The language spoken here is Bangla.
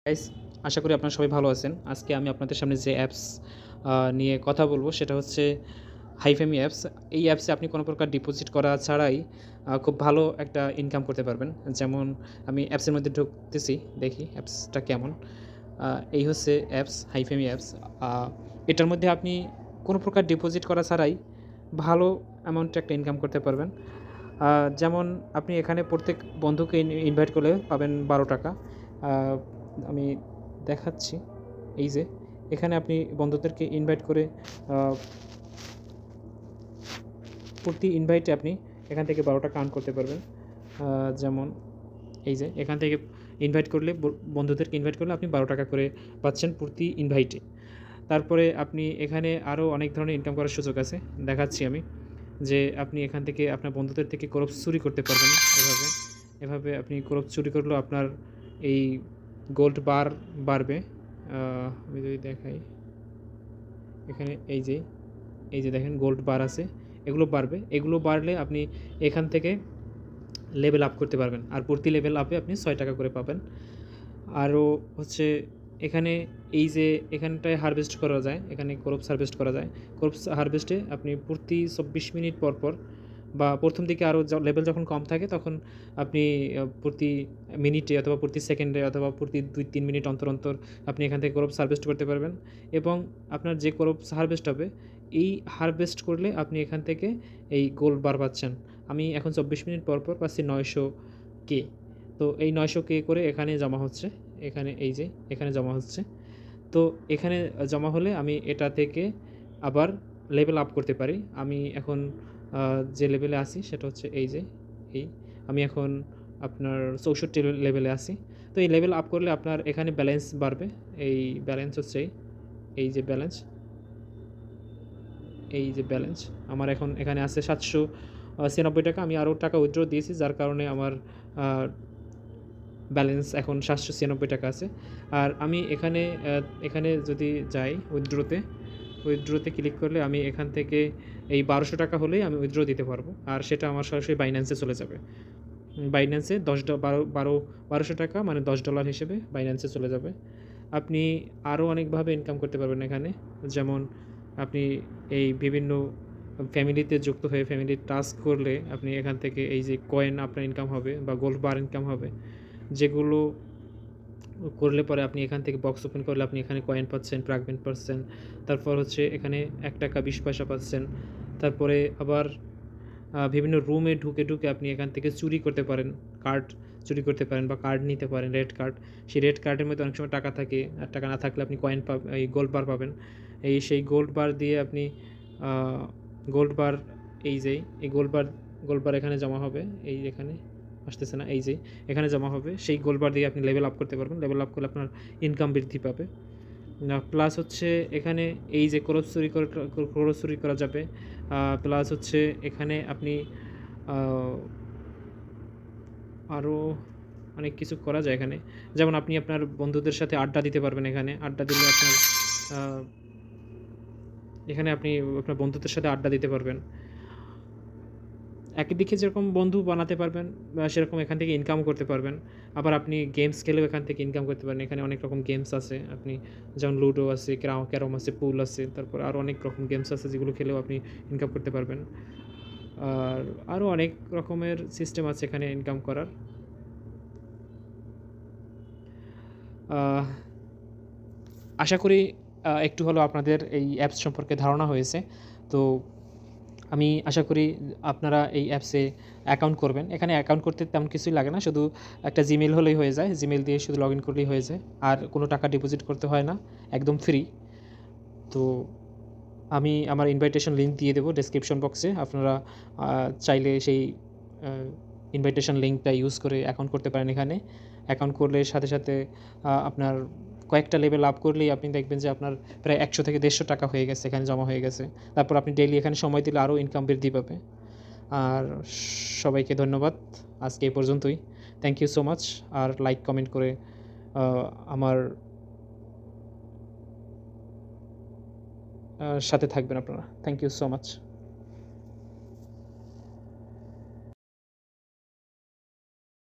গাইস, আশা করি আপনারা সবাই ভালো আছেন। আজকে আমি আপনাদের সামনে যে অ্যাপস নিয়ে কথা বলব সেটা হচ্ছে হাইফেমি অ্যাপস। এই অ্যাপসে আপনি কোনো প্রকার ডিপোজিট করা ছাড়াই খুব ভালো একটা ইনকাম করতে পারবেন। যেমন আমি অ্যাপসের মধ্যে ঢুকতেছি, দেখি অ্যাপসটা কেমন। এই হচ্ছে অ্যাপস, হাইফেমি অ্যাপস। আ এটার মধ্যে আপনি কোনো প্রকার ডিপোজিট করা ছাড়াই ভালো অ্যামাউন্টে একটা ইনকাম করতে পারবেন। যেমন আপনি এখানে প্রত্যেক বন্ধুকে ইনভাইট করলে পাবেন 12 টাকা। আ আমি দেখাচ্ছি। এই যে এখানে আপনি বন্ধুদেরকে ইনভাইট করে আ প্রতি ইনভাইটে আপনি এখান থেকে 12 টাকা আর্ন করতে পারবেন। যেমন এই যে এখান থেকে ইনভাইট করলে বন্ধুদেরকে ইনভাইট করলে আপনি 12 টাকা করে পাচ্ছেন প্রতি ইনভাইটে। তারপরে আপনি এখানে আরও অনেক ধরনের ইনকাম করার সুযোগ আছে। দেখাচ্ছি আমি যে আপনি এখান থেকে আপনার বন্ধুদের থেকে ক্রপস চুরি করতে পারবেন এভাবে। এভাবে আপনি ক্রপস চুরি করলেও আপনার এই গোল্ড বার বাড়বে। আমি যদি দেখাই এখানে এই যে দেখেন গোল্ড বার আছে, এগুলো বাড়বে। এগুলো বাড়লে আপনি এখান থেকে লেভেল আপ করতে পারবেন। আর প্রতি লেভেল আপে আপনি 6 টাকা করে পাবেন। আরও হচ্ছে এখানে এই যে এখানটায় হারভেস্ট করা যায়, এখানে ক্রপস হারভেস্ট করা যায়। ক্রপস হারভেস্টে আপনি প্রতি 24 মিনিট পর পর বা প্রথম দিকে আরও লেভেল যখন কম থাকে তখন আপনি প্রতি মিনিটে অথবা প্রতি সেকেন্ডে অথবা প্রতি 2-3 মিনিট অন্তর অন্তর আপনি এখান থেকে ক্রপস হারভেস্ট করতে পারবেন। এবং আপনার যে ক্রপস হারভেস্ট হবে এই হারভেস্ট করলে আপনি এখান থেকে এই গোল্ড বার পাচ্ছেন। আমি এখন 24 মিনিট পর পর পাচ্ছি 900 কে। তো এই 900 কে করে এখানে জমা হচ্ছে, এখানে এই যে এখানে জমা হচ্ছে। তো এখানে জমা হলে আমি এটা থেকে আবার লেভেল আপ করতে পারি। আমি এখন যে লেভেলে আছি সেটা হচ্ছে এই যে এই আমি এখন আপনার 64 লেভেলে আছি। তো এই লেভেল আপ করলে আপনার এখানে ব্যালেন্স বাড়বে। এই ব্যালেন্স হচ্ছে এই যে ব্যালেন্স, এই যে ব্যালেন্স আমার এখন এখানে আছে 796 টাকা। আমি আরও টাকা উইথড্র দিয়েছি যার কারণে আমার ব্যালেন্স এখন 796 টাকা আছে। আর আমি এখানে যদি যাই উইথড্রোতে ক্লিক করলে আমি এখান থেকে এই 1200 টাকা হলেই আমি উইথড্র দিতে পারবো। আর সেটা আমার সরাসরি বাইন্যান্সে চলে যাবে। বাইন্যান্সে 1200 টাকা মানে $10 হিসেবে বাইন্যান্সে চলে যাবে। আপনি আরও অনেকভাবে ইনকাম করতে পারবেন এখানে। যেমন আপনি এই বিভিন্ন ফ্যামিলিতে যুক্ত হয়ে ফ্যামিলির টাস্ক করলে আপনি এখান থেকে এই যে কয়েন আপনার ইনকাম হবে বা গোল্ড বার ইনকাম হবে, যেগুলো করলে পরে আপনি এখান থেকে বক্স ওপেন করলে আপনি এখানে কয়েন পাচ্ছেন, ফ্র্যাগমেন্ট পাচ্ছেন। তারপর হচ্ছে এখানে ৳1.20 পাচ্ছেন। তারপরে আবার বিভিন্ন রুমে ঢুকে আপনি এখান থেকে চুরি করতে পারেন, কার্ড চুরি করতে পারেন বা কার্ড নিতে পারেন, রেড কার্ড। সেই রেড কার্ডের মধ্যে অনেক সময় টাকা থাকে, আর টাকা না থাকলে আপনি কয়েন এই গোল্ড বার পাবেন। সেই গোল্ড বার দিয়ে আপনি গোল্ড বার এই গোল্ড বার এখানে জমা হবে। এই এখানে আসতেছে না, এই যে এখানে জমা হবে। সেই গোল্ড বার দিয়ে আপনি লেভেল আপ করতে পারবেন। লেভেল আপ করলে আপনার ইনকাম বৃদ্ধি পাবে। প্লাস হচ্ছে এখানে এই যে ক্রস চুরি করা যাবে। প্লাস হচ্ছে এখানে আপনি আরও অনেক কিছু করা যায় এখানে। যেমন আপনি আপনার বন্ধুদের সাথে আড্ডা দিতে পারবেন এখানে। আড্ডা দিলে আপনার এখানে আপনি আপনার বন্ধুদের সাথে আড্ডা দিতে পারবেন। একদিকে যেরকম বন্ধু বানাতে পারবেন সেরকম এখান থেকে ইনকামও করতে পারবেন। আবার আপনি গেমস খেলেও এখান থেকে ইনকাম করতে পারেন। এখানে অনেক রকম গেমস আছে। আপনি যেমন লুডো আছে, ক্যারম আছে, পুল আছে, তারপর আরও অনেক রকম গেমস আছে যেগুলো খেলেও আপনি ইনকাম করতে পারবেন। আর আরও অনেক রকমের সিস্টেম আছে এখানে ইনকাম করার। আশা করি একটু হলেও আপনাদের এই অ্যাপস সম্পর্কে ধারণা হয়েছে। তো আমি আশা করি আপনারা এই অ্যাপসে অ্যাকাউন্ট করবেন। এখানে অ্যাকাউন্ট করতে তেমন কিছুই লাগে না, শুধু একটা জিমেইল হলেই হয়ে যায়। জিমেইল দিয়ে শুধু লগ ইন করলেই হয়ে যায়, আর কোনো টাকা ডিপোজিট করতে হয় না, একদম ফ্রি। তো আমি আমার ইনভাইটেশন লিঙ্ক দিয়ে দেবো ডেসক্রিপশন বক্সে। আপনারা চাইলে সেই ইনভাইটেশন লিঙ্কটা ইউজ করে অ্যাকাউন্ট করতে পারেন। এখানে অ্যাকাউন্ট করলে সাথে সাথে আপনার কয়েকটা লেভেল আপ করলেই আপনি দেখবেন যে আপনার প্রায় 100 থেকে 150 টাকা হয়ে গেছে, এখানে জমা হয়ে গেছে। তারপর আপনি ডেইলি এখানে সময় দিলে আরও ইনকাম বৃদ্ধি পাবে। আর সবাইকে ধন্যবাদ, আজকে এই পর্যন্তই। Thank you so much. আর লাইক কমেন্ট করে আমার সাথে থাকবেন আপনারা। Thank you so much.